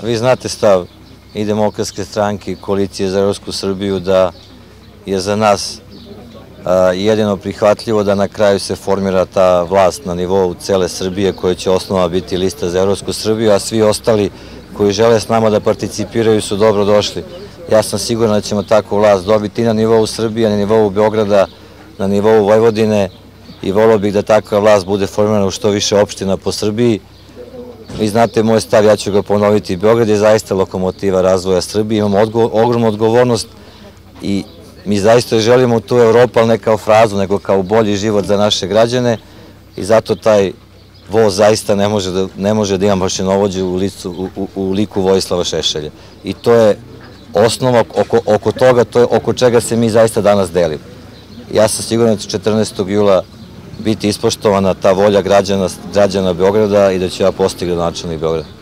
Vi znate stav i Demokratske stranke i Koalicije za evropsku Srbiju da je za nas jedino prihvatljivo da na kraju se formira ta vlast na nivou cele Srbije koja će osnova biti lista za evropsku Srbiju, a svi ostali koji žele s nama da participiraju su dobro došli. Ja sam siguran da ćemo takvu vlast dobiti i na nivou Srbije, na nivou Beograda, na nivou Vojvodine i volio bih da takva vlast bude formirana u što više opština po Srbiji. Vi znate moj stav, ja ću ga ponoviti. Beograd je zaista lokomotiva razvoja Srbije, imamo ogromnu odgovornost i mi zaista želimo tu Evropu, ali ne kao frazu, nego kao bolji život za naše građane i zato taj voz zaista ne može da ima mašinovođu u liku Vojislava Šešelja. I to je osnova oko toga, to je oko čega se mi zaista danas delimo. Ja sam siguran da će 14. jula biti ispoštovana ta volja građana Beograda i da će ja postignuti gradonačelnik Beograda.